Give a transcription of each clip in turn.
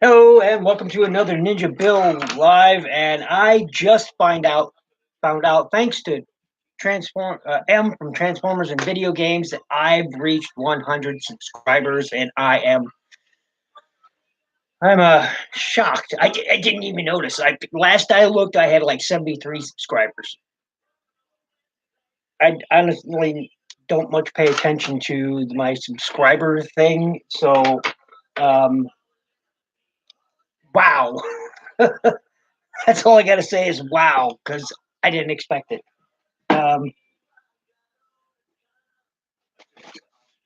Hello and welcome to another NinjaBill live. And I just found out thanks to M from Transformers and Video Games that I've reached 100 subscribers, and I'm shocked. I didn't even notice. Last I looked, I had like 73 subscribers. I honestly don't much pay attention to my subscriber thing, so wow. That's all I got to say is wow, because I didn't expect it. Um,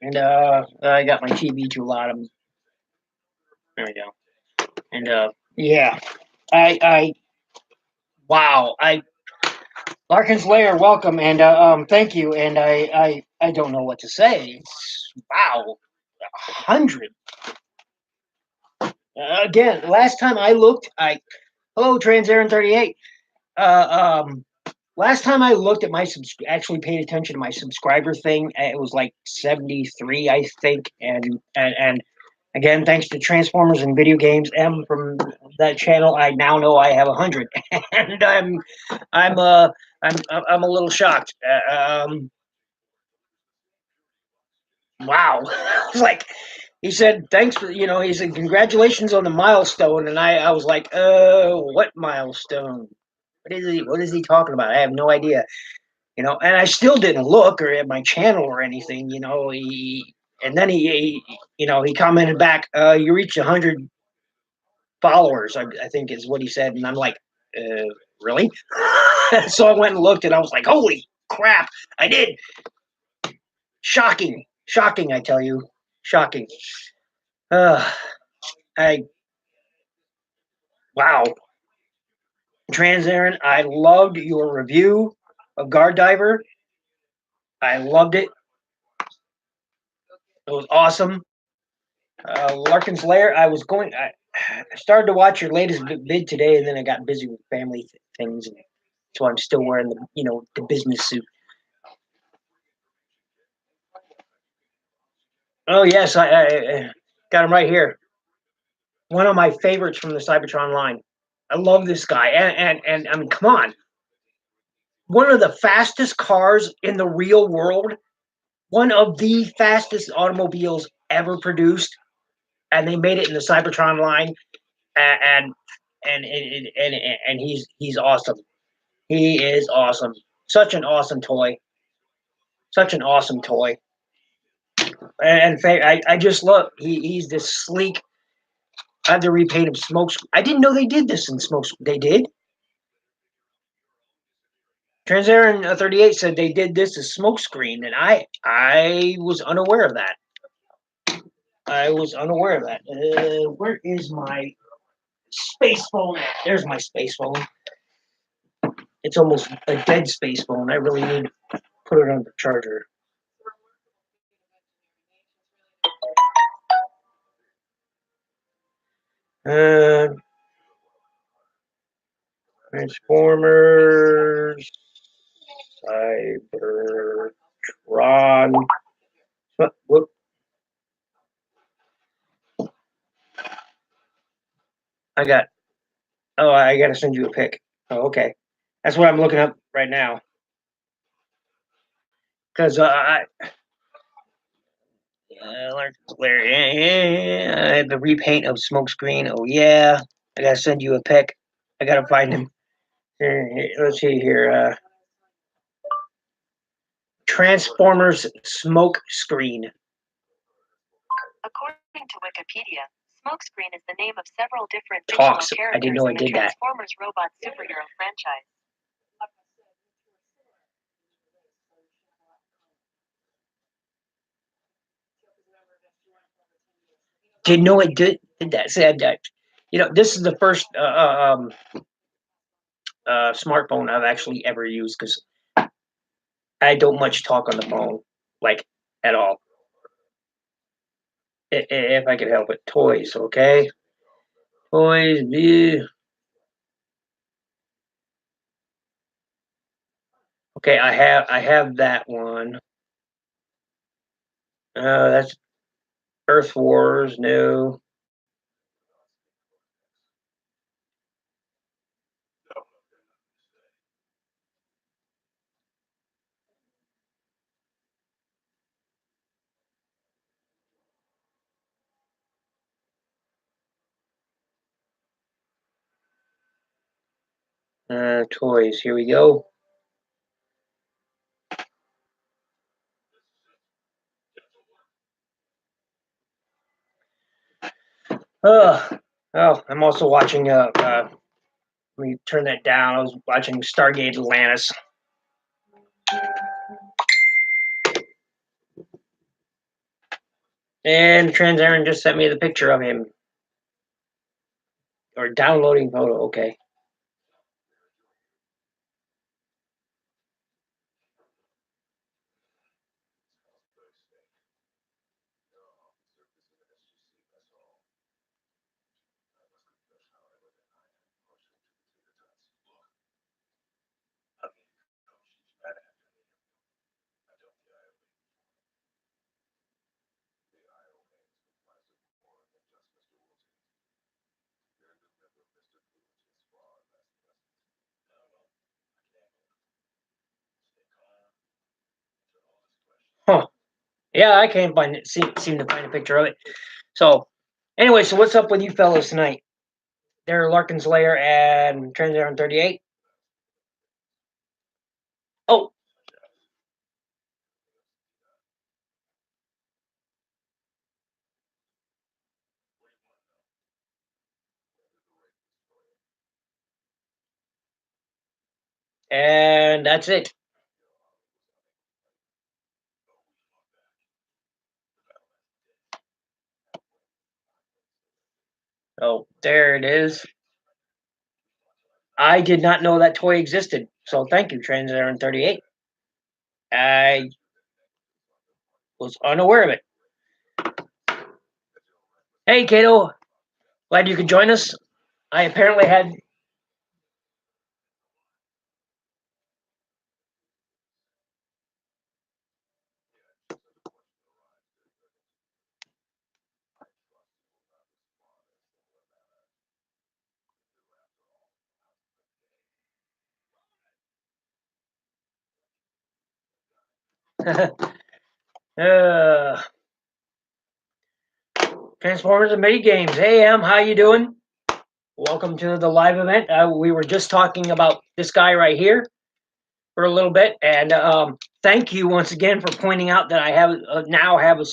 and I got my TV too loud. There we go. And yeah, I wow. I Larkin's Lair, welcome, and thank you. And I don't know what to say. It's wow, 100. Again, last time I looked, I hello Transaren 38. Uh, um, last time I looked at actually paid attention to my subscriber thing, it was like 73, I think, and again, thanks to Transformers and Video Games M from that channel, I now know I have 100, and I'm uh I'm a little shocked. Wow, like he said, thanks for he said congratulations on the milestone, and I was like, what milestone? What is he talking about? I have no idea. And I still didn't look or at my channel or anything. And then he commented back, you reached 100 followers, I think is what he said. And I'm like, really? So I went and looked, and I was like, holy crap, I did. Shocking, I tell you. Shocking. Uh, I, wow. Trans Aaron, I loved your review of Guard Diver. I loved it. It was awesome. Larkin's Lair, I started to watch your latest vid today, and then I got busy with family things, and so I'm still wearing the business suit. Oh yes, I got him right here. One of my favorites from the Cybertron line. I love this guy, and I mean, come on, one of the fastest cars in the real world, one of the fastest automobiles ever produced, and they made it in the Cybertron line, and and he's awesome. He is awesome. Such an awesome toy. Such an awesome toy. I just love he's this sleek. I have the repaint of smoke. I didn't know they did this in smoke. They did. Transaren 38 said they did this as smokescreen, and I was unaware of that. I was unaware of that. Where is my space phone? There's my space phone. It's almost a dead space phone. I really need to put it on the charger. Uh, Transformers, Cybertron. Whoop. I got. Oh, I got to send you a pic. Oh, okay. That's what I'm looking up right now. Because the repaint of Smokescreen. Oh yeah, I gotta send you a pic. I gotta find him. Let's see here. Transformers Smokescreen. According to Wikipedia, Smokescreen is the name of several different Talks. fictional I didn't characters know I in the did that. Transformers robot superhero franchise. Didn't know it did that. Said that. This is the first smartphone I've actually ever used because I don't much talk on the phone, like at all. If I could help it. Toys, okay? Toys, yeah. Okay, I have that one. That's Earth Wars, no. Toys. Here we go. Oh, I'm also watching. Let me turn that down. I was watching Stargate Atlantis. And Trans Aaron just sent me the picture of him. Or downloading photo. Okay. Huh. Yeah, I can't find it. Seem to find a picture of it. So, anyway, so what's up with you fellas tonight? They're Larkin's Lair and Trans Aaron 38. Oh, and that's it. Oh, there it is. I did not know that toy existed. So thank you, Trans Aaron 38. I was unaware of it. Hey, Kato. Glad you could join us. I apparently had. uh, Transformers and Mini Games. Hey, Em, how you doing? Welcome to the live event. We were just talking about this guy right here for a little bit, and thank you once again for pointing out that I have now have a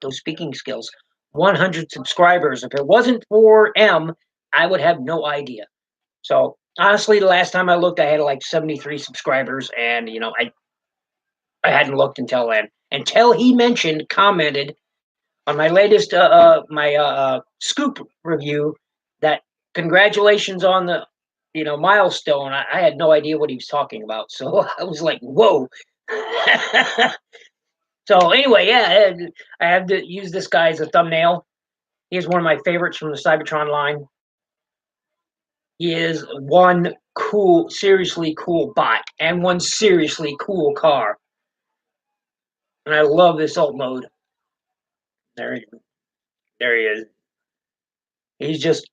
those speaking skills 100 subscribers. If it wasn't for M, I would have no idea. So honestly, the last time I looked, I had like 73 subscribers, and I hadn't looked until then. Until he commented on my latest scoop review that congratulations on the milestone. I had no idea what he was talking about, so I was like, whoa. So anyway, yeah, I have to use this guy as a thumbnail. He is one of my favorites from the Cybertron line. He is one cool, seriously cool bot and one seriously cool car. And I love this alt mode. There, there he is. He's just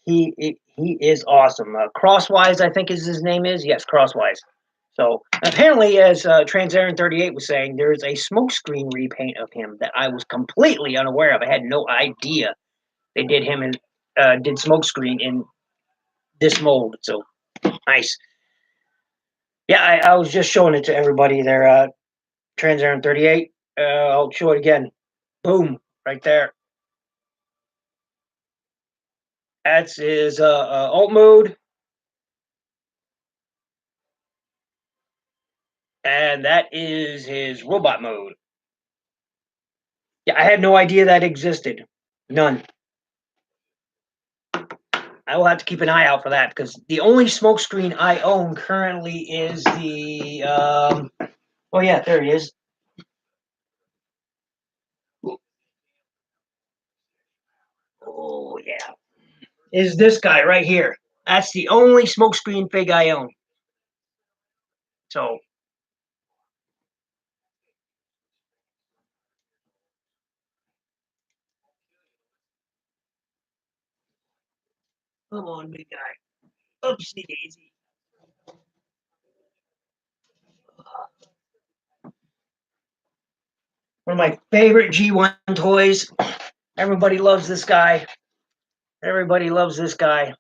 he is awesome. Crosswise, I think is his name is. Yes, Crosswise. So apparently, as Trans Aaron 38 was saying, there's a smokescreen repaint of him that I was completely unaware of. I had no idea they did him and did smokescreen in this mold. So nice. Yeah, I was just showing it to everybody there. Trans Aaron 38. I'll show it again. Boom, right there. That's his alt mode. And that is his robot mode. Yeah, I had no idea that existed. None. I will have to keep an eye out for that because the only smokescreen I own currently is the. Oh yeah, there he is. Oh yeah, is this guy right here? That's the only smokescreen fig I own. So. Come on, big guy. Oopsie daisy. One of my favorite G1 toys. Everybody loves this guy. Everybody loves this guy.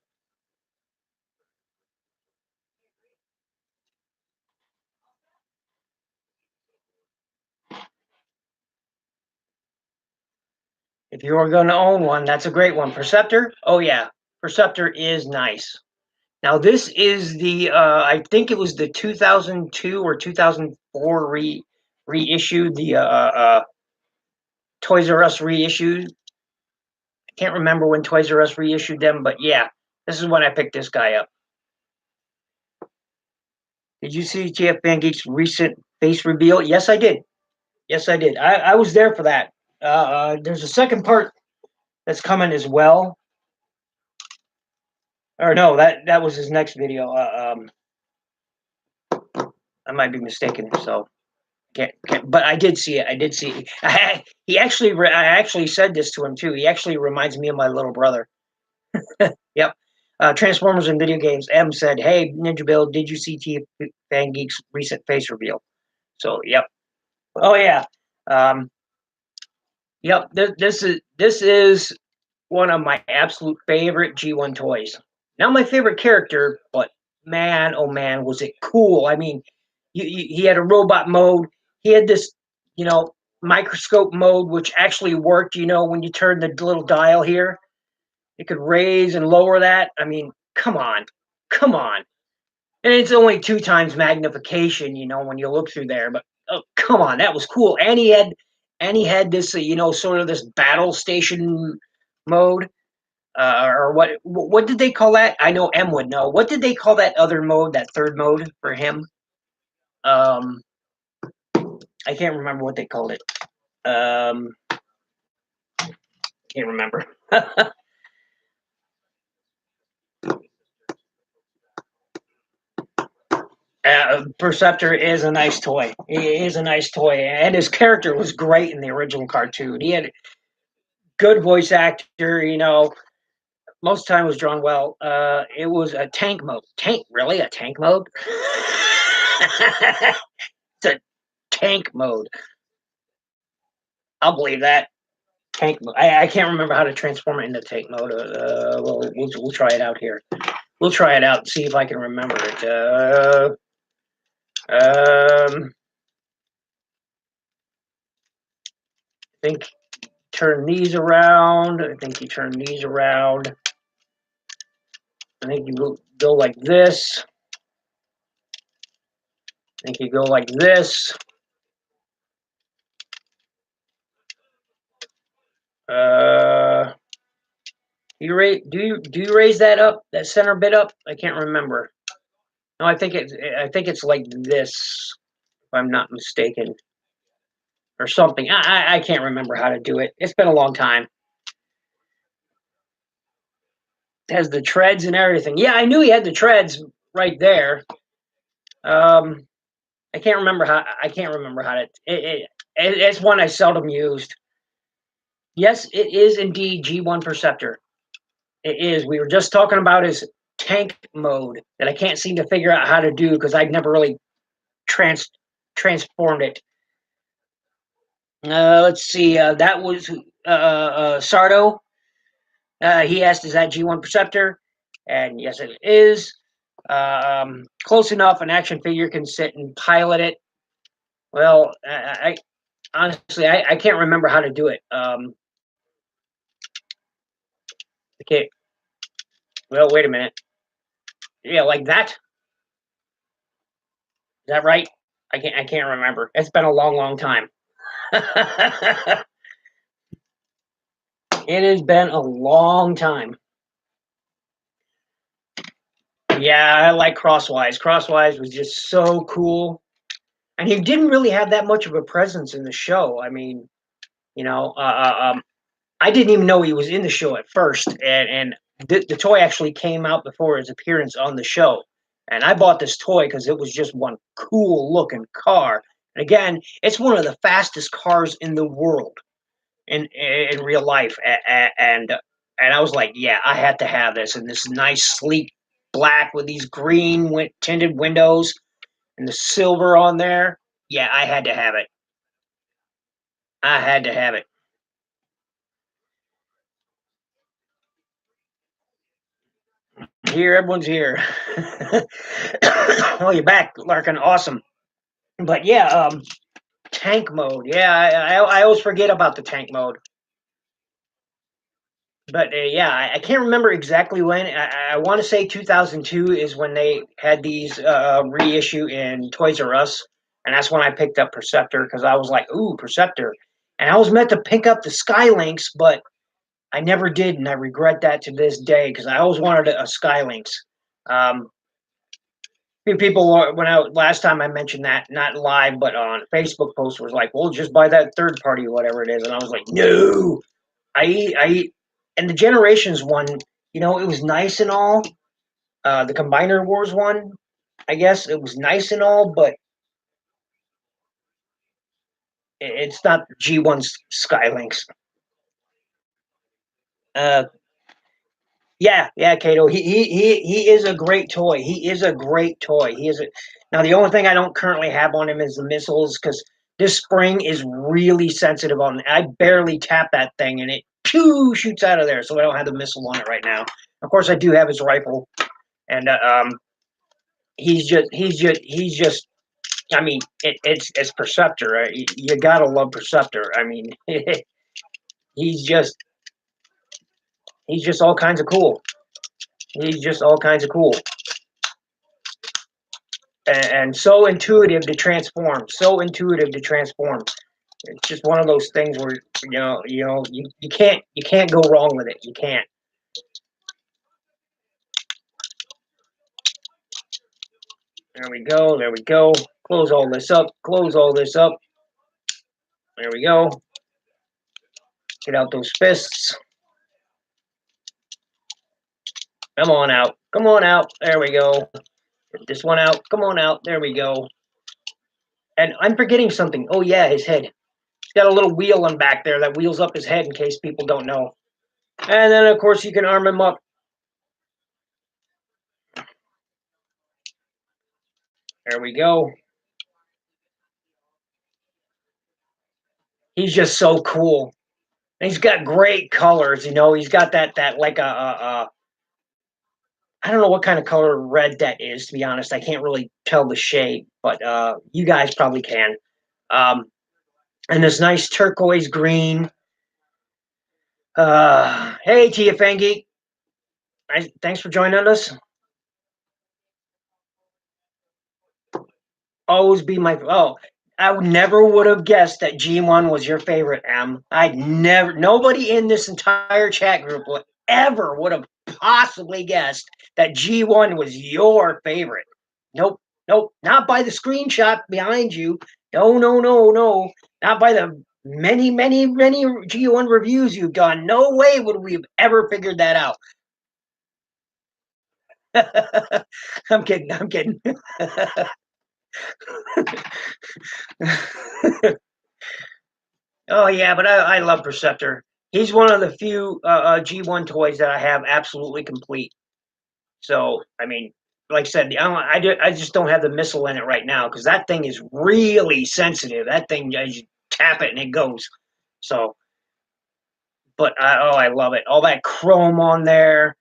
If you are going to own one, that's a great one. Perceptor? Oh, yeah. Perceptor is nice. Now, this is the, I think it was the 2002 or 2004 reissued, the Toys R Us reissued. I can't remember when Toys R Us reissued them, but yeah, this is when I picked this guy up. Did you see GF Van Geek's recent face reveal? Yes, I did. Yes, I did. I was there for that. There's a second part that's coming as well. Or no, that was his next video. I might be mistaken. So, but I did see it. I did see it. I actually said this to him too. He actually reminds me of my little brother. Yep. Transformers and video games. M said, "Hey, NinjaBill, did you see T Fan Geek's recent face reveal?" So, yep. Oh yeah. Um, yep. This is one of my absolute favorite G1 toys. Not my favorite character, but man, oh man, was it cool! I mean, he had a robot mode. He had this, microscope mode, which actually worked. When you turn the little dial here, it could raise and lower that. I mean, come on, come on. And it's only 2 times magnification, when you look through there. But oh, come on, that was cool. And he had this, sort of this battle station mode. Or what did they call that? I know M would know. What did they call that other mode, that third mode for him? Um, I can't remember what they called it. Can't remember. Perceptor is a nice toy. He is a nice toy, and his character was great in the original cartoon. He had good voice actor. Most of the time was drawn well. It was a tank mode. Tank, really? A tank mode? It's a tank mode. I'll believe that. Tank mode. I can't remember how to transform it into tank mode. We'll try it out here. We'll try it out and see if I can remember it. I think turn these around. I think you turn these around. I think you go like this. I think you go like this. Do you raise that up, that center bit up? I can't remember. No, I think it's like this, if I'm not mistaken, or something. I can't remember how to do it. It's been a long time. It has the treads and everything. Yeah, I knew he had the treads right there. I can't remember how. To. It's one I seldom used. Yes, it is indeed G1 Perceptor. It is. We were just talking about his tank mode that I can't seem to figure out how to do because I've never really transformed it. Let's see. That was Sardo. He asked, "Is that G1 Perceptor?" And yes, it is. Close enough. An action figure can sit and pilot it. Well, I honestly I can't remember how to do it. Okay. Well, wait a minute. Yeah, like that. Is that right? I can't remember. It's been a long time. It has been a long time. Yeah, I like Crosswise. Crosswise was just so cool. And he didn't really have that much of a presence in the show. I mean, I didn't even know he was in the show at first, and the toy actually came out before his appearance on the show. And I bought this toy because it was just one cool looking car. And again, it's one of the fastest cars in the world in real life. And I was like, yeah, I had to have this. And this nice sleek black with these green tinted windows and the silver on there. Yeah, I had to have it. I had to have it. Here, everyone's here. Oh, you're back, Larkin. Awesome. But yeah, tank mode. Yeah, I always forget about the tank mode. But yeah, I can't remember exactly when. I want to say 2002 is when they had these reissue in Toys R Us, and that's when I picked up Perceptor because I was like, "Ooh, Perceptor," and I was meant to pick up the Skylinks, but I never did, and I regret that to this day because I always wanted a Skylinks. Um, few people when I last time I mentioned that, not live but on Facebook post, was like, "Well, just buy that third party, whatever it is," and I was like, "No, I and the Generations one, it was nice and all. The Combiner Wars one, I guess it was nice and all, but it's not G1's Skylinks." Uh, yeah, Kato. He is a great toy. He is a great toy. He is a Now the only thing I don't currently have on him is the missiles because this spring is really sensitive on. I barely tap that thing and it shoots out of there. So I don't have the missile on it right now. Of course, I do have his rifle, and he's just. I mean, it's Perceptor. Right? You gotta love Perceptor. I mean, he's just he's just all kinds of cool. He's just all kinds of cool. And so intuitive to transform. So intuitive to transform. It's just one of those things where you can't go wrong with it. You can't. There we go. There we go. Close all this up. Close all this up. There we go. Get out those fists. Come on out. Come on out. There we go. Get this one out. Come on out. There we go. And I'm forgetting something. Oh yeah, his head. He's got a little wheel on back there that wheels up his head in case people don't know. And then of course you can arm him up. There we go. He's just so cool. And he's got great colors. He's got that like a I don't know what kind of color red that is. To be honest, I can't really tell the shade, but you guys probably can. Um, and this nice turquoise green. Hey, Tia Fangi. Thanks for joining us. Always be my. Oh, I never would have guessed that G1 was your favorite, Em. Nobody in this entire chat group would have possibly guessed that G1 was your favorite. Nope, nope, not by the screenshot behind you. No, no, no, no, not by the many, many, many G1 reviews you've done. No way would we have ever figured that out. I'm kidding. I'm kidding. Oh yeah, but I love Perceptor. He's one of the few G1 toys that I have absolutely complete. So I mean, like I said, I just don't have the missile in it right now because that thing is really sensitive. That thing, you tap it and it goes. So, but I love it. All that chrome on there,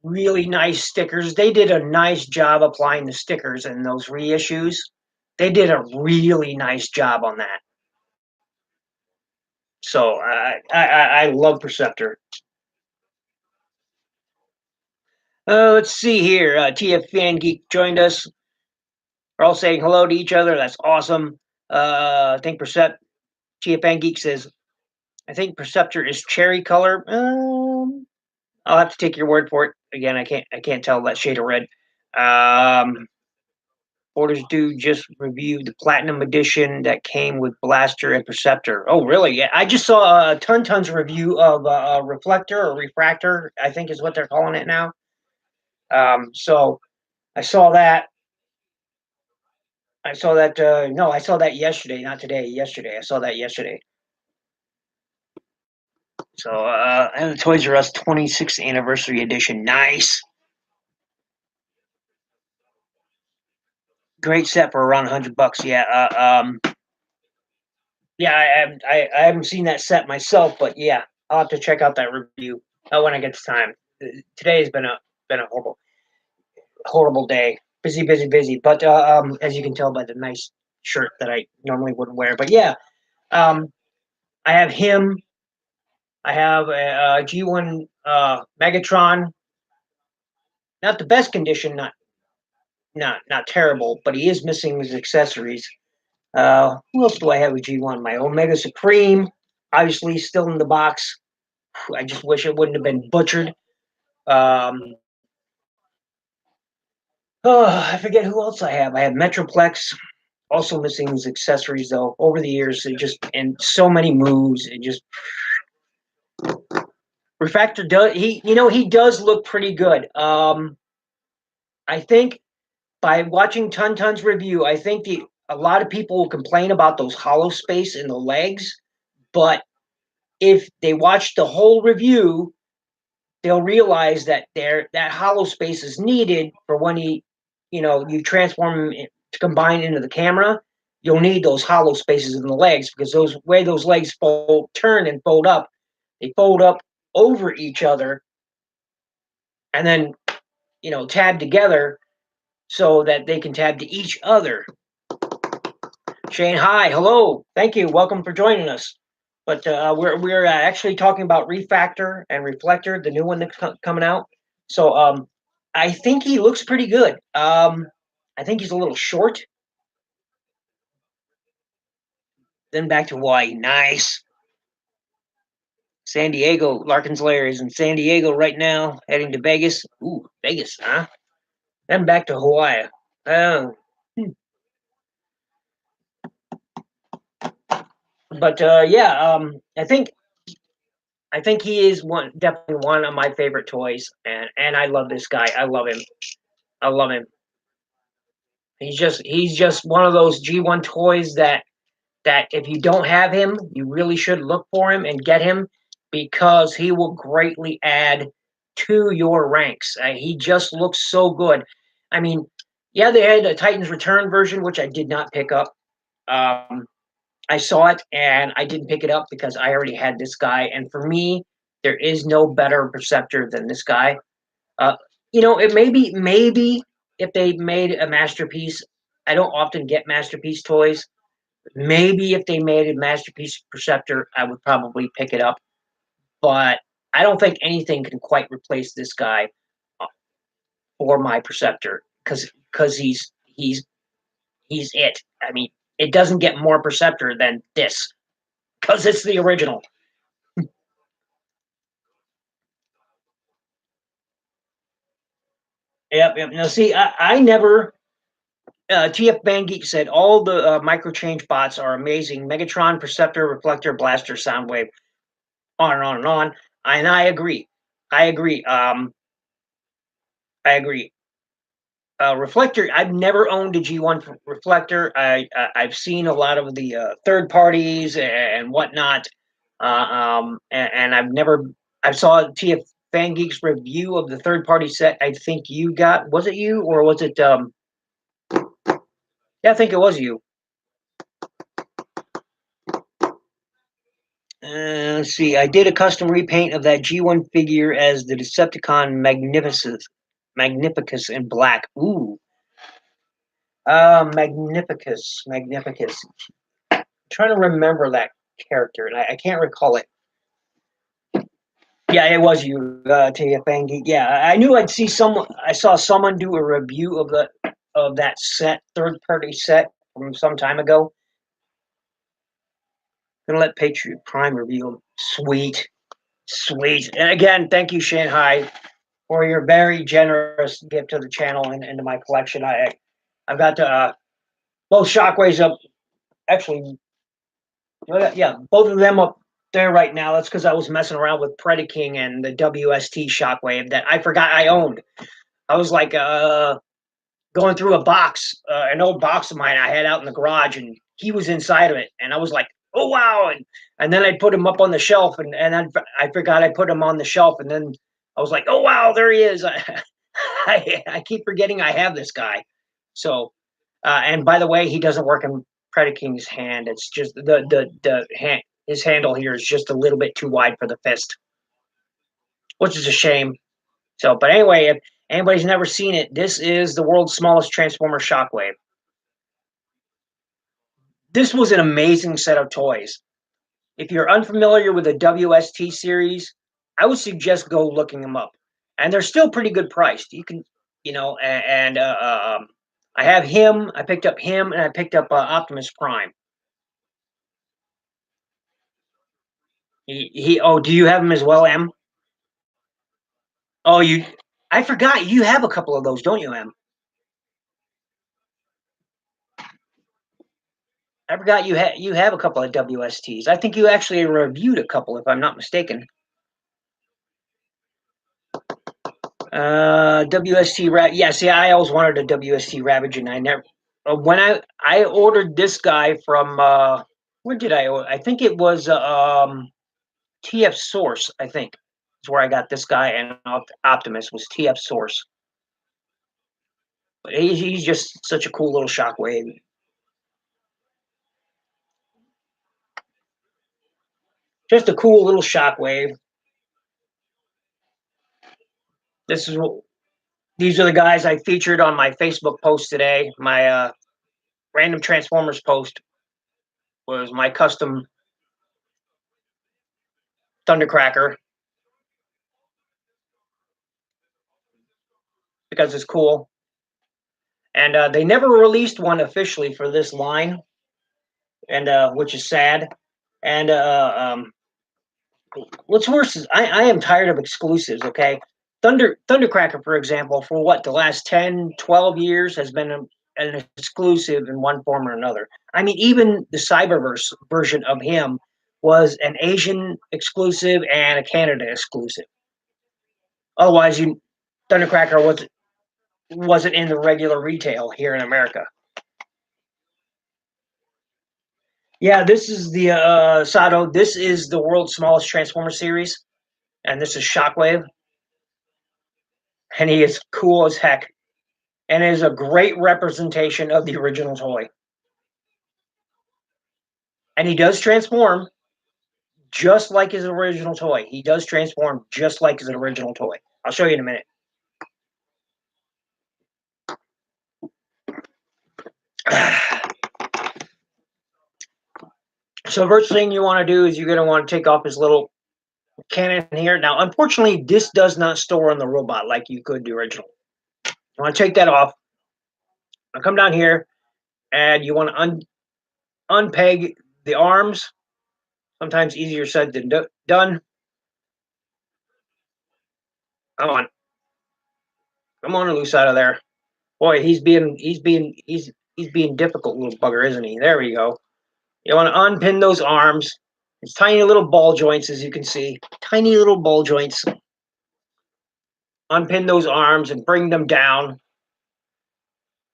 really nice stickers. They did a nice job applying the stickers in those reissues. They did a really nice job on that. So I love Perceptor. Let's see here. TF Fan Geek joined us. We're all saying hello to each other. That's awesome. I think TF Fan Geek says, I think Perceptor is cherry color. I'll have to take your word for it. Again, I can't tell that shade of red. Orders do just review the Platinum Edition that came with Blaster and Perceptor. Oh, really? Yeah, I just saw a Ton's review of Reflector or Refractor, I think is what they're calling it now. So I saw that. I saw that. No, I saw that yesterday, not today. Yesterday, I saw that yesterday. So, and the Toys R Us 26th anniversary edition. Nice. Great set for around $100. Yeah. Yeah. I haven't seen that set myself, but yeah, I'll have to check out that review when I get the time. Today has been been a horrible day. Busy, busy, busy. But as you can tell by the nice shirt that I normally wouldn't wear. But yeah, um, I have him. I have a G1 Megatron. Not the best condition, not terrible, but he is missing his accessories. Who else do I have with G1? My Omega Supreme, obviously still in the box. I just wish it wouldn't have been butchered. Um, I forget who else I have. I have Metroplex, also missing his accessories though. Over the years, it just and so many moves. It just Refractor does he does look pretty good. I think by watching Tun's review, I think a lot of people will complain about those hollow space in the legs, but if they watch the whole review, they'll realize that that hollow space is needed for when you transform him to combine into the camera. You'll need those hollow spaces in the legs because those legs turn and fold up, they fold up over each other and then tab together so that they can tab to each other. Shane, hi, hello, thank you, welcome for joining us. But we're actually talking about Refactor and Reflector, the new one that's coming out. So I think he looks pretty good. I think he's a little short. Then back to Hawaii, nice. San Diego, Larkin's Lair is in San Diego right now, heading to Vegas. Ooh, Vegas, huh? Then back to Hawaii. Oh. But yeah, I think he is definitely one of my favorite toys, and I love this guy. I love him. I love him. He's just one of those G1 toys that if you don't have him, you really should look for him and get him because he will greatly add to your ranks. He just looks so good. I mean, yeah, they had a Titans Return version, which I did not pick up. I saw it and I didn't pick it up because I already had this guy. And for me, there is no better Perceptor than this guy. Uh, it maybe if they made a masterpiece. I don't often get masterpiece toys. Maybe if they made a masterpiece Perceptor, I would probably pick it up. But I don't think anything can quite replace this guy for my Perceptor because he's it. I mean, it doesn't get more Perceptor than this because it's the original. Yep. Now, see, I never. TF Band Geek said all the micro change bots are amazing. Megatron, Perceptor, Reflector, Blaster, Soundwave, on and on and on. And I agree. I agree. I agree. Reflector. I've never owned a G1 Reflector. I've seen a lot of the third parties and whatnot, and I've never. I saw TF Fan Geek's review of the third party set. I think you got. Was it you or was it? Yeah, I think it was you. Let's see. I did a custom repaint of that G1 figure as the Decepticon Magnificus in black. Ooh. Magnificus. I'm trying to remember that character, and I can't recall it. Yeah, it was you, TFN Geek. Yeah, I knew I'd see someone. I saw someone do a review of that set, third party set from some time ago. Gonna let Patriot Prime review. Sweet, sweet. And again, thank you, Shanghai, for your very generous gift to the channel and to my collection. I've got both Shockwaves up. Actually, yeah, both of them up there right now. That's because I was messing around with Predaking and the WST Shockwave that I forgot I owned. I was like going through a box, an old box of mine I had out in the garage, and he was inside of it, and I was like, "Oh wow!" And then I put him up on the shelf, and I forgot I put him on the shelf, and then I was like, "Oh wow, there he is!" I keep forgetting I have this guy. So, and by the way, he doesn't work in Predaking's hand. It's just the hand. His handle here is just a little bit too wide for the fist, which is a shame. So, but anyway, Anybody's never seen it, this is the world's smallest Transformer Shockwave. This was an amazing set of toys. If you're unfamiliar with the WST series, I would suggest go looking them up. And they're still pretty good priced. You can, I have him. I picked up him, and I picked up Optimus Prime. Oh, do you have him as well, Em? Oh, you. I forgot you have a couple of those, don't you, Em? I forgot you have a couple of WSTs. I think you actually reviewed a couple, if I'm not mistaken. WST yeah. See, I always wanted a WST Ravage, and I never. When I ordered this guy from where did I order? I think it was TF Source. I think is where I got this guy, and Optimus was TF Source. But he's just such a cool little Shockwave. Just a cool little Shockwave. This is what. These are the guys I featured on my Facebook post today. My random Transformers post was my custom Thundercracker because it's cool. And they never released one officially for this line, and which is sad. And what's worse is I am tired of exclusives. Okay, Thundercracker, for example, for what the last 10, 12 years has been an exclusive in one form or another. I mean, even the Cyberverse version of him was an Asian exclusive and a Canada exclusive. Otherwise, Thundercracker wasn't in the regular retail here in America. Yeah, this is the Sato. This is the world's smallest Transformer series, and this is Shockwave, and he is cool as heck, and is a great representation of the original toy. And he does transform just like his original toy. He does transform just like his original toy. I'll show you in a minute. So the first thing you want to do is you're going to want to take off his little cannon here. Now, unfortunately, this does not store on the robot like you could the original. You want to take that off. Now come down here, and you want to unpeg the arms. Sometimes easier said than done. Come on, come on, loose out of there. Boy, he's being difficult, little bugger, isn't he? There we go. You want to unpin those arms. It's tiny little ball joints, as you can see. Tiny little ball joints. Unpin those arms and bring them down.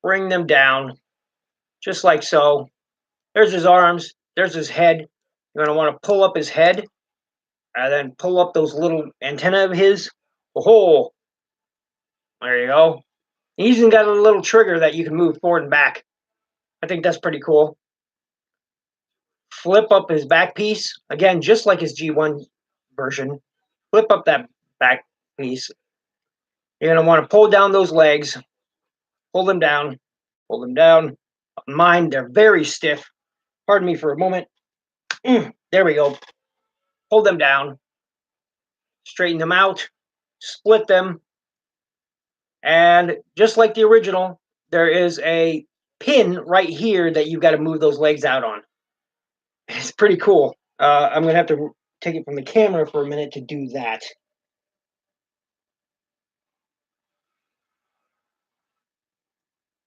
Bring them down, just like so. There's his arms. There's his head. You're going to want to pull up his head, and then pull up those little antennae of his. Oh, there you go. He's even got a little trigger that you can move forward and back. I think that's pretty cool. Flip up his back piece. Again, just like his G1 version. Flip up that back piece. You're going to want to pull down those legs. Pull them down. Pull them down. Mine, they're very stiff. Pardon me for a moment. There we go. Pull them down. Straighten them out. Split them. And just like the original, there is a pin right here that you've got to move those legs out on. It's pretty cool. I'm going to have to take it from the camera for a minute to do that.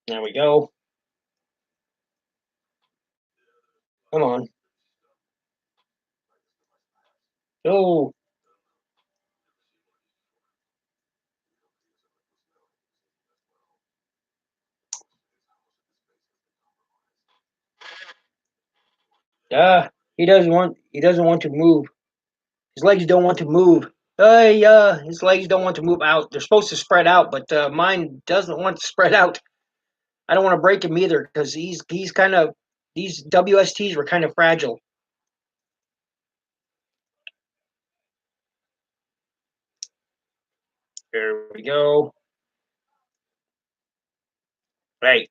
There we go. Come on. Oh. He doesn't want to move. His legs don't want to move. His legs don't want to move out. They're supposed to spread out, but mine doesn't want to spread out. I don't want to break him either because he's kind of, these WSTs were kind of fragile. There we go. Right.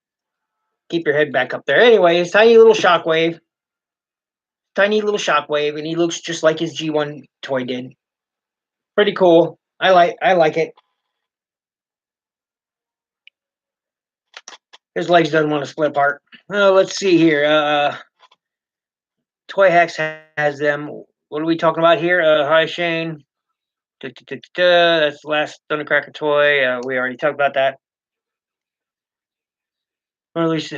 Keep your head back up there. Anyways, tiny little shockwave, and he looks just like his G1 toy did. Pretty cool. I like it. His legs doesn't want to split apart. Let's see here. Toy Hacks has them. What are we talking about here? Hi Shane. That's the last Thundercracker toy. We already talked about that. Or at least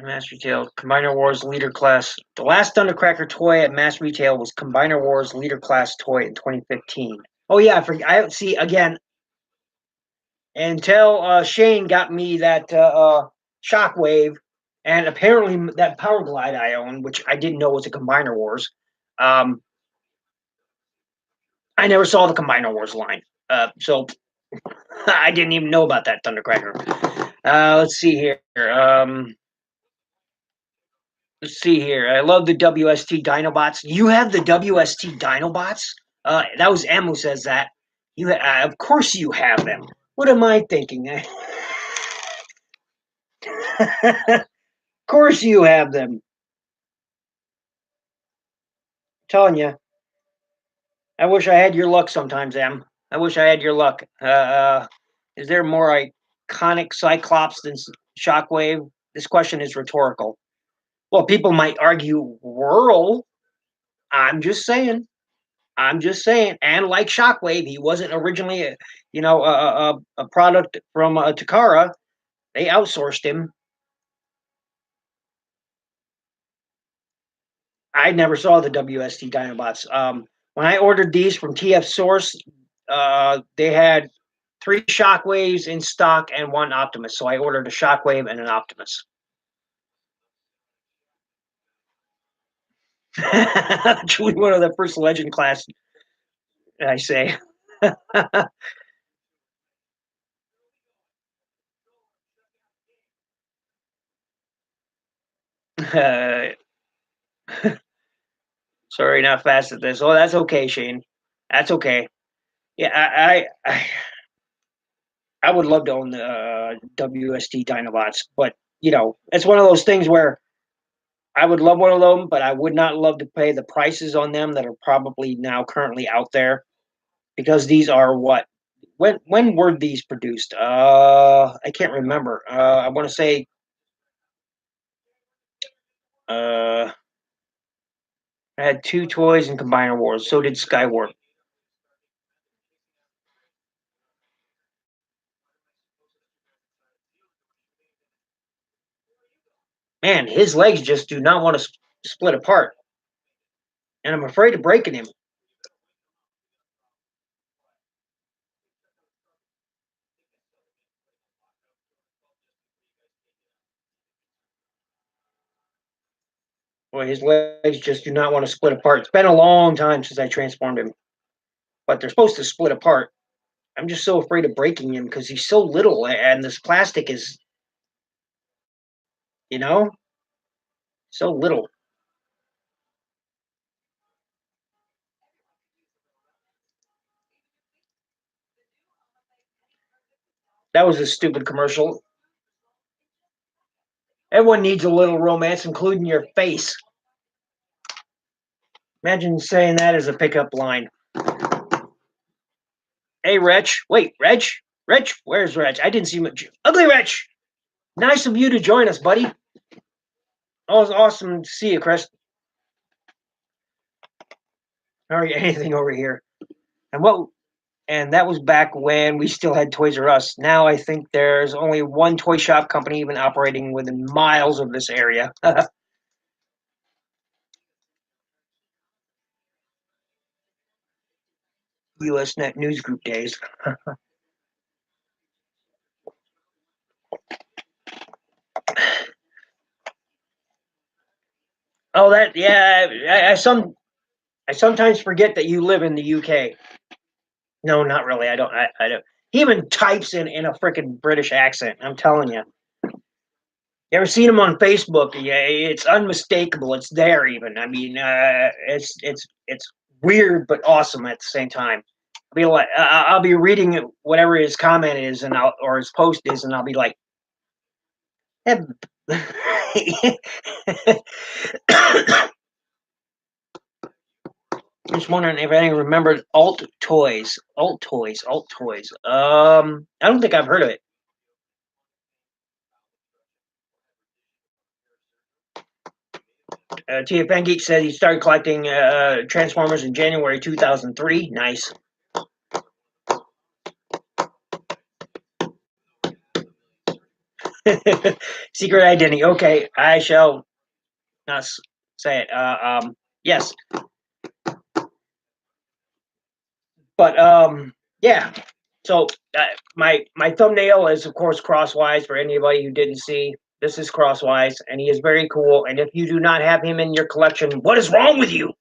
Mass Retail Combiner Wars Leader Class. The last Thundercracker toy at Mass Retail was Combiner Wars Leader Class toy in 2015. Oh yeah, I see again. Until Shane got me that Shockwave, and apparently that Power Glide I own, which I didn't know was a Combiner Wars. Um, I never saw the Combiner Wars line, so I didn't even know about that Thundercracker. Let's see here. Let's see here. I love the WST Dinobots. You have the WST Dinobots? That was M who says that. Of course you have them. What am I thinking? Of course you have them. I'm telling you. I wish I had your luck sometimes, Em. I wish I had your luck. Is there more iconic Cyclops than Shockwave? This question is rhetorical. Well, people might argue Whirl. I'm just saying. I'm just saying. And like Shockwave, he wasn't originally, a product from Takara. They outsourced him. I never saw the WST Dinobots. When I ordered these from TF Source, they had 3 Shockwaves in stock and 1 Optimus. So I ordered a Shockwave and an Optimus. Truly one of the first Legend class, I say. Sorry, not fast at this. Oh, that's okay, Shane. That's okay. Yeah, I would love to own the WST Dinobots, but it's one of those things where I would love one of them, but I would not love to pay the prices on them that are probably now currently out there because these are what when were these produced? I can't remember. I want to say I had 2 toys in Combiner Wars. So did Skywarp. Man, his legs just do not want to split apart, and I'm afraid of breaking him. Boy, his legs just do not want to split apart. It's been a long time since I transformed him, but they're supposed to split apart. I'm just so afraid of breaking him because he's so little, and this plastic is, you know, so little. That was a stupid commercial. Everyone needs a little romance, including your face. Imagine saying that as a pickup line. Hey, Wretch. Wait, Wretch? Wretch? Where's Wretch? I didn't see much. Ugly Wretch! Nice of you to join us, buddy. Oh, it's awesome to see you, Chris. How are you? Anything over here? And what? And that was back when we still had Toys R Us. Now I think there's only one toy shop company even operating within miles of this area. USNet News Group days. Oh, that yeah. I sometimes forget that you live in the UK. No, not really. I don't. I don't. He even types in a freaking British accent. I'm telling you. You ever seen him on Facebook? Yeah, it's unmistakable. It's there even. I mean, it's weird but awesome at the same time. I'll be reading whatever his comment is or his post is, and I'll be like, Have- I'm just wondering if anyone remembers Alt Toys. Alt Toys. Alt Toys. I don't think I've heard of it. TFN Geek said he started collecting Transformers in January 2003. Nice. Secret identity. Okay, I shall not say it. Yes, but yeah. So my thumbnail is of course Crosswise for anybody who didn't see. This is Crosswise, and he is very cool. And if you do not have him in your collection, what is wrong with you?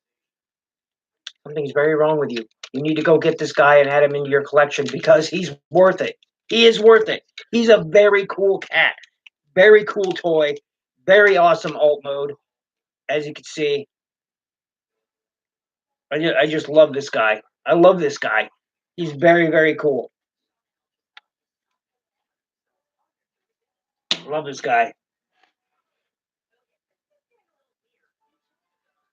Something's very wrong with you. You need to go get this guy and add him into your collection because he's worth it. He is worth it. He's a very cool cat. Very cool toy. Very awesome alt mode, as you can see. I just love this guy. I love this guy. He's very, very cool. Love this guy.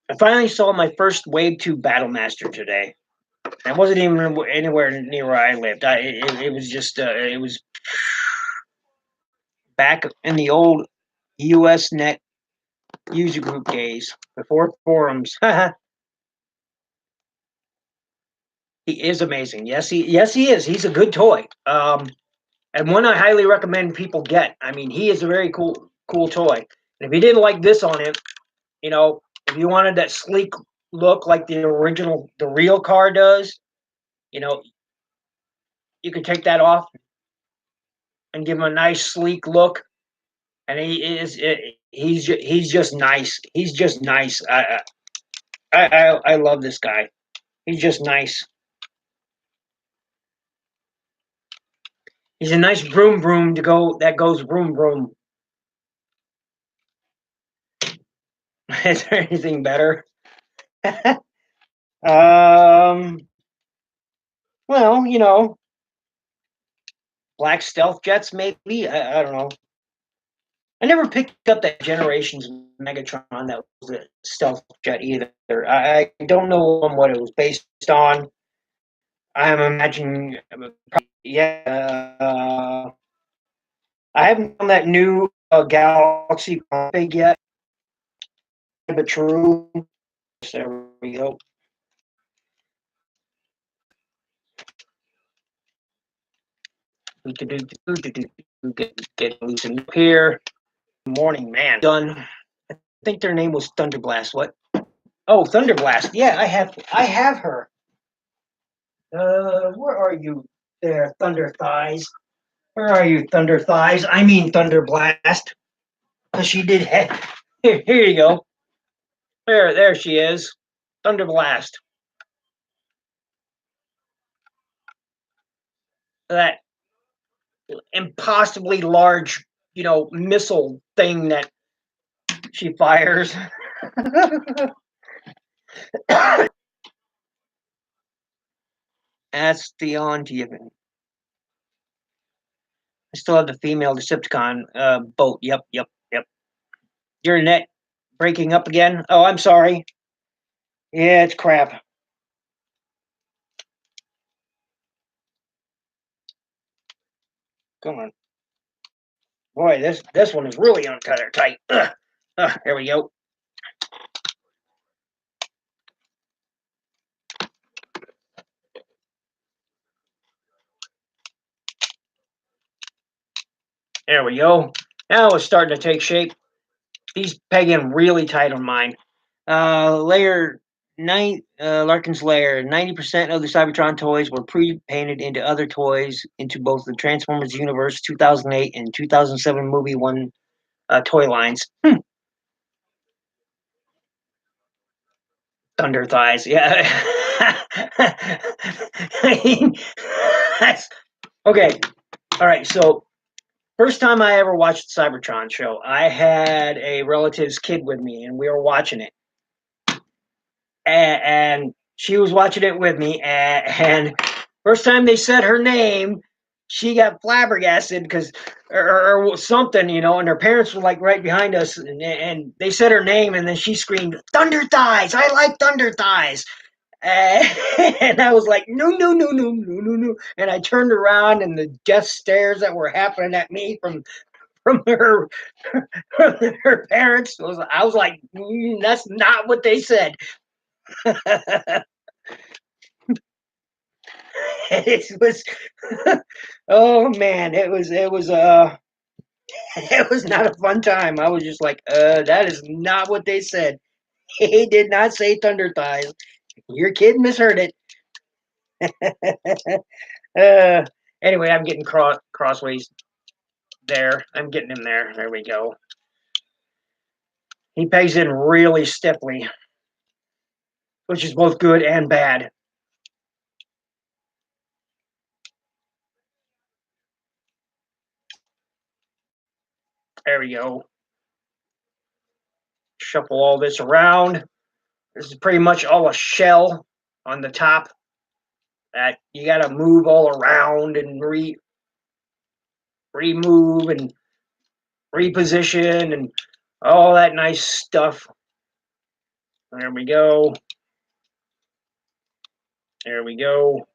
I finally saw my first Wave 2 Battle Master today. I wasn't even anywhere near where I lived. It was just, it was back in the old US Net user group days, before forums. He is amazing. Yes, he is. He's a good toy. And one I highly recommend people get. I mean, he is a very cool toy. And if you didn't like this on him, you know, if you wanted that sleek look like the real car does, you know, you can take that off and give him a nice sleek look. And he's just nice. He's just nice. I love this guy. He's just nice. He's a nice broom broom to go that goes broom broom. Is there anything better? um, well, black stealth jets maybe. I don't know. I never picked up that Generations Megatron that was a stealth jet either. I don't know what it was based on. I'm imagining, yeah. I haven't done that new Galaxy config yet, but true. There we go. Get loosened up here. Morning Man. Done. I think their name was Thunderblast. What? Oh, Thunderblast. Yeah, I have her. Where are you there, Thunder Thighs? Where are you, Thunder Thighs? I mean Thunderblast. Because she did have. Here you go. There she is. Thunderblast. That impossibly large, missile thing that she fires. That's the on to you. I still have the female Decepticon boat. Yep. Your net breaking up again? Oh, I'm sorry. Yeah, it's crap. Come on. Boy, this one is really tight. There we go. There we go. Now it's starting to take shape. He's pegging really tight on mine. Layer 9, Larkin's layer. 90% of the Cybertron toys were pre-painted into other toys into both the Transformers Universe 2008 and 2007 movie one toy lines. Thunder thighs, yeah. Okay. All right. So first time I ever watched the Cybertron show, I had a relative's kid with me, and we were watching it. And she was watching it with me. And first time they said her name, she got flabbergasted because or something, you know, and her parents were like right behind us, and they said her name, and then she screamed, "Thunder thighs! I like thunder thighs!" And I was like, "No, no, no, no, no, no, no!" And I turned around, and the death stares that were happening at me from her from her parents I was like, "That's not what they said." It was, oh man, it was not a fun time. I was just like, that is not what they said. He did not say thunder thighs. Your kid misheard it. uh, anyway, I'm getting crossways there. I'm getting him there. There we go. He pegs in really stiffly, which is both good and bad. There we go. Shuffle all this around. This is pretty much all a shell on the top that you got to move all around and remove and reposition and all that nice stuff. There we go. There we go.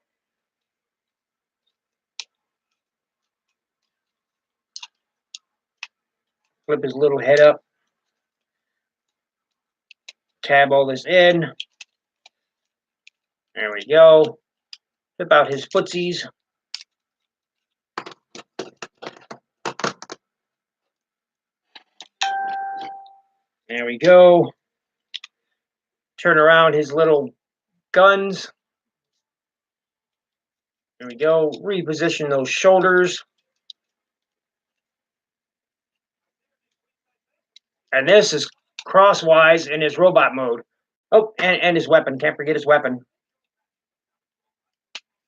Flip his little head up. Tab all this in. There we go. Flip out his footsies. There we go. Turn around his little guns. There we go. Reposition those shoulders. And this is crosswise in his robot mode. Oh, and his weapon. Can't forget his weapon.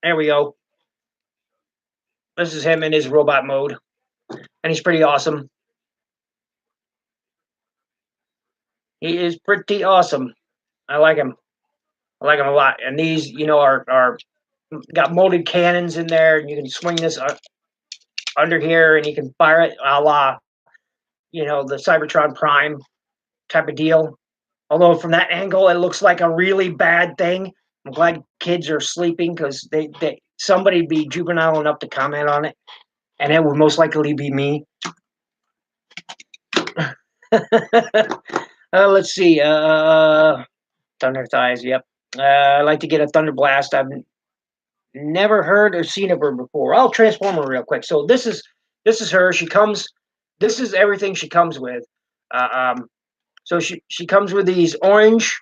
There we go. This is him in his robot mode. And he's pretty awesome. He is pretty awesome. I like him. I like them a lot. And these, you know, are got molded cannons in there, and you can swing this under here, and you can fire it a la, you know, the Cybertron Prime type of deal. Although from that angle, it looks like a really bad thing. I'm glad kids are sleeping because they somebody be juvenile enough to comment on it, and it would most likely be me. Let's see. Thunder thighs. Yep. I like to get a thunder blast. I've never heard or seen of her before. I'll transform her real quick. So this is her. She comes. This is everything she comes with. So she comes with these orange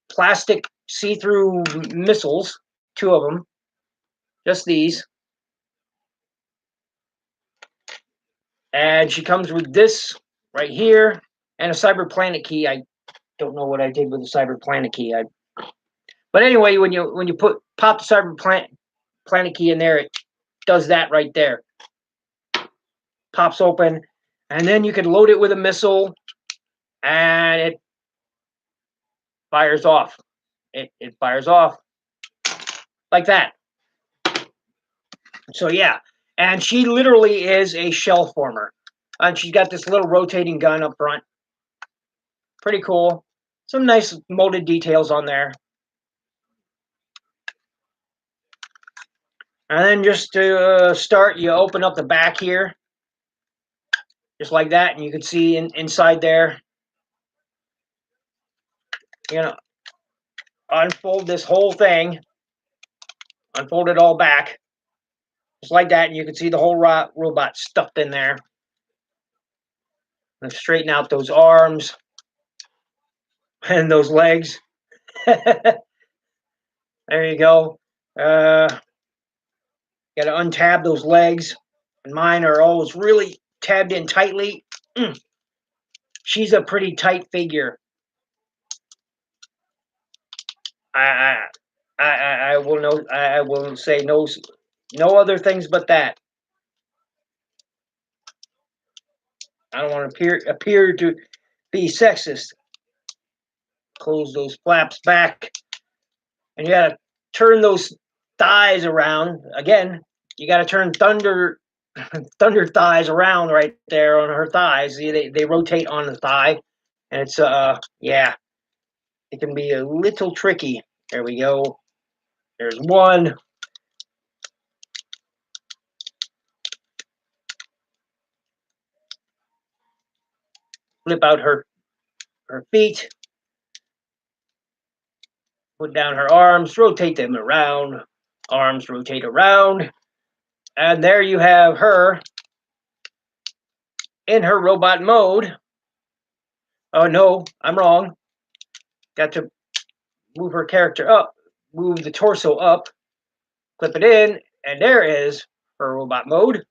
plastic see-through missiles, 2 of them, just these. And she comes with this right here and a Cyber Planet key. I don't know what I did with the Cyber Planet key. But anyway, when you pop the Cyber Planet key in there, it does that right there. Pops open, and then you can load it with a missile, and it fires off. It fires off like that. So yeah, and she literally is a shell former, and she's got this little rotating gun up front. Pretty cool. Some nice molded details on there. And then just to start, you open up the back here, just like that, and you can see inside there. You know, unfold this whole thing, unfold it all back, just like that, and you can see the whole robot stuffed in there. And straighten out those arms and those legs. There you go. Got to untab those legs. And mine are always really tabbed in tightly. She's a pretty tight figure. I will know. I will say no other things but that. I don't want to appear to be sexist. Close those flaps back, and you got to turn those thighs around again. you got to turn Thunder thighs around right there on her thighs. They rotate on the thigh, and it's yeah, it can be a little tricky. There we go. There's one. Flip out her feet. Put down her arms. Rotate them around. Arms rotate around, and there you have her in her robot mode. Oh no, I'm wrong. Got to move her character up. Move the torso up. Clip it in, and there is her robot mode.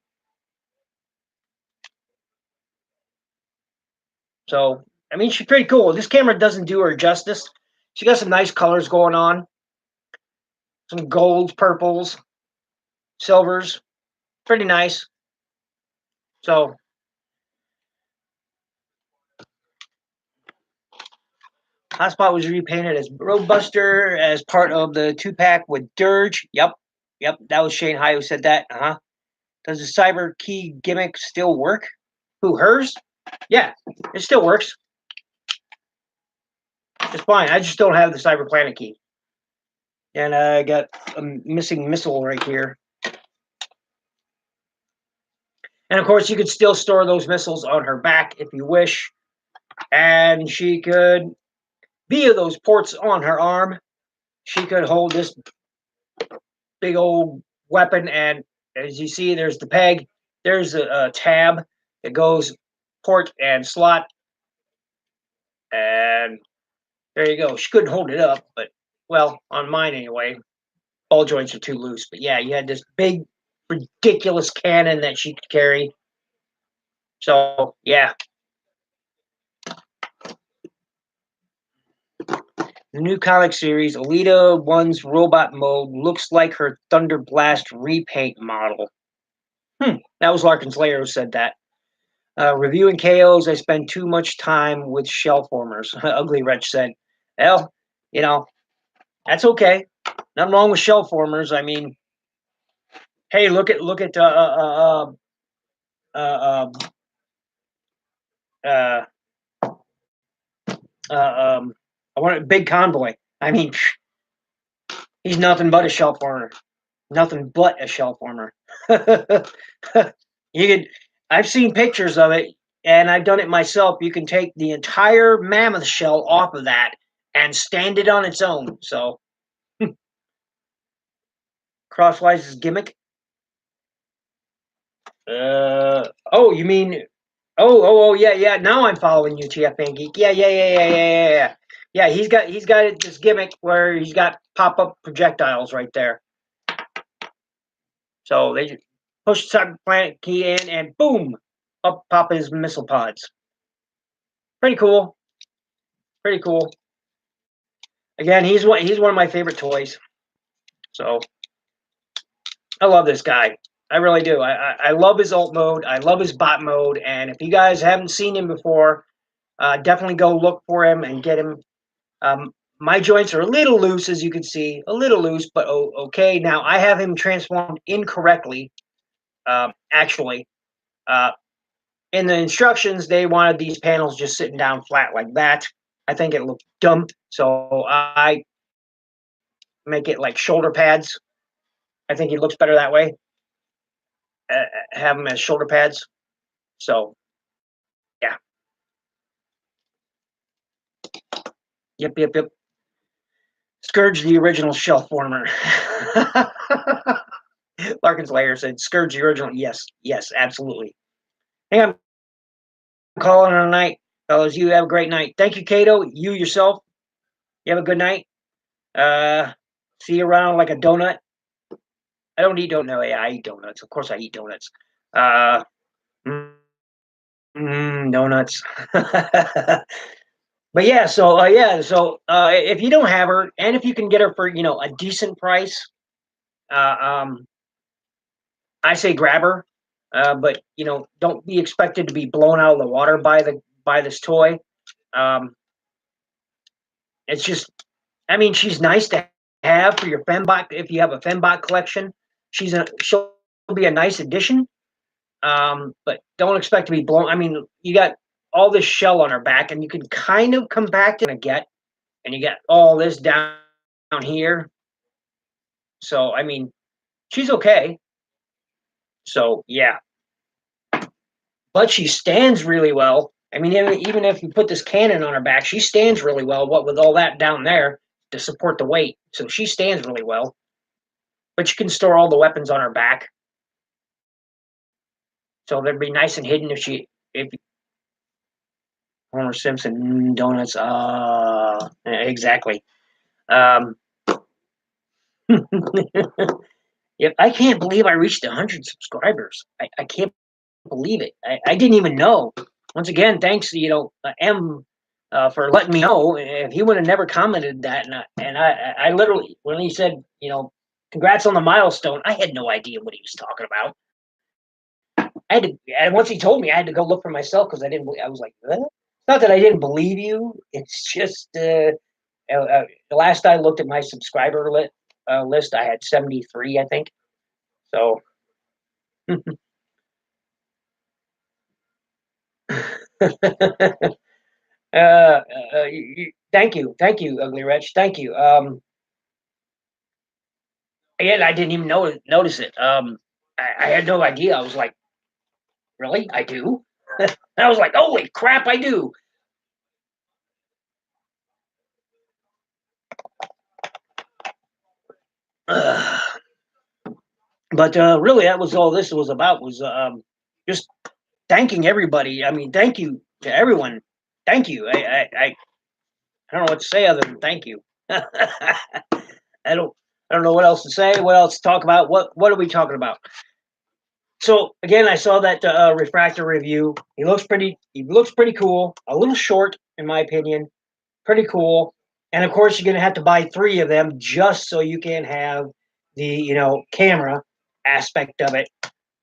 So, I mean, she's pretty cool. This camera doesn't do her justice. She got some nice colors going on. Some golds, purples, silvers. Pretty nice. So, Hotspot was repainted as Roadbuster as part of the 2-pack with Dirge. Yep. That was Shane High who said that. Does the cyber key gimmick still work? Who, hers? Yeah, it still works. It's fine. I just don't have the Cyber Planet key. And I got a missing missile right here. And of course, you could still store those missiles on her back if you wish. And she could, via those ports on her arm, she could hold this big old weapon. And as you see, there's the peg. There's a tab that goes port and slot. And there you go. She couldn't hold it up, but, well, on mine anyway. Ball joints are too loose. But yeah, you had this big, ridiculous cannon that she could carry. So, yeah. The new comic series, Alita 1's robot mode looks like her Thunder Blast repaint model. That was Larkin Slayer who said that. Reviewing KOs, I spend too much time with shell formers. Ugly Wretch said. Well, that's okay. Nothing wrong with shell formers. I mean, hey, look at I want a Big Convoy. I mean, he's nothing but a shell former. Nothing but a shell former. You could. I've seen pictures of it, and I've done it myself. You can take the entire mammoth shell off of that and stand it on its own. So, Crosswise's gimmick. Oh, you mean? Oh, yeah. Now I'm following you, TF Fan Geek. Yeah. Yeah, he's got this gimmick where he's got pop-up projectiles right there. So they just push the Cyber Planet key in, and boom, up pop his missile pods. Pretty cool. Pretty cool. Again, he's one of my favorite toys. So I love this guy. I really do. I love his alt mode. I love his bot mode. And if you guys haven't seen him before, definitely go look for him and get him. My joints are a little loose, as you can see, a little loose, but okay. Now I have him transformed incorrectly. Actually, in the instructions, they wanted these panels just sitting down flat like that. I think it looked dumb, so I make it like shoulder pads. I think it looks better that way. Have them as shoulder pads. So, yeah. Yep. Scourge, the original shell former. Larkin's Lair said, Scourge, the original. Yes, absolutely. Hey, I'm calling it a night, fellas. You have a great night. Thank you, Cato. You yourself, you have a good night. See you around like a donut. I don't eat donuts. No, yeah, I eat donuts. Of course I eat donuts. Donuts. But yeah, so if you don't have her, and if you can get her for a decent price, I say grab her. But don't be expected to be blown out of the water by this toy. It's just, I mean, she's nice to have for your Fembot if you have a Fembot collection. She'll be a nice addition. But don't expect to be blown. I mean, you got all this shell on her back, and you can kind of compact it and get, and you got all this down here. So I mean, she's okay. So yeah, but she stands really well. I mean, even if you put this cannon on her back, she stands really well. What with all that down there to support the weight, so she stands really well. But you can store all the weapons on her back, so they'd be nice and hidden if Homer Simpson donuts. Exactly. Um, yep, I can't believe I reached 100 subscribers. I can't believe it. I didn't even know. Once again, thanks, M, for letting me know. If he would have never commented that, I literally, when he said, congrats on the milestone, I had no idea what he was talking about. I had to, and once he told me, I had to go look for myself because I didn't. I was like, what? It's not that I didn't believe you. It's just the last I looked at my subscriber list, I had 73, I think. So. Thank you, Ugly Wretch. Thank you. Again, I didn't even notice it. I had no idea. I was like, really? I do? I was like, holy crap, I do. But really, that was all this was about. Was just thanking everybody. I mean, thank you to everyone. Thank you. I don't know what to say other than thank you. I don't know what else to say. What else to talk about? What are we talking about? So again, I saw that refractor review. He looks pretty. He looks pretty cool. A little short, in my opinion. Pretty cool. And of course, you're gonna have to buy 3 of them just so you can have the camera aspect of it.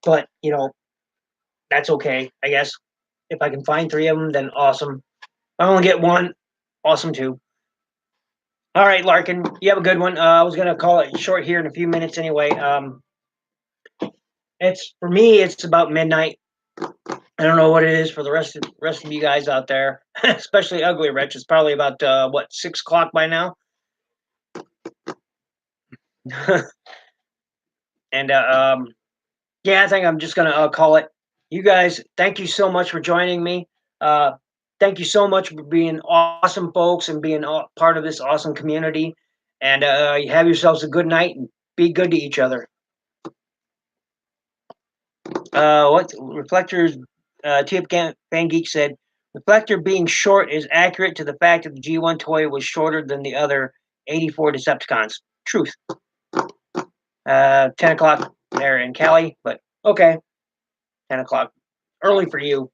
But that's okay, I guess. If I can find 3 of them, then awesome. If I only get 1, awesome too. All right, Larkin, you have a good one. I was gonna call it short here in a few minutes anyway. It's for me. It's about midnight. I don't know what it is for the rest of you guys out there, especially Ugly Rich. It's probably about 6 o'clock by now. And yeah, I think I'm just gonna call it. You guys, thank you so much for joining me. Uh, thank you so much for being awesome folks and being part of this awesome community. And you have yourselves a good night and be good to each other. What reflectors? Tip Fan Geek said, reflector being short is accurate to the fact that the G1 toy was shorter than the other 84 Decepticons. Truth. 10 o'clock there in Cali, but okay. 10 o'clock. Early for you.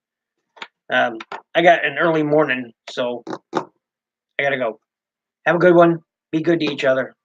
I got an early morning, so I gotta go. Have a good one. Be good to each other.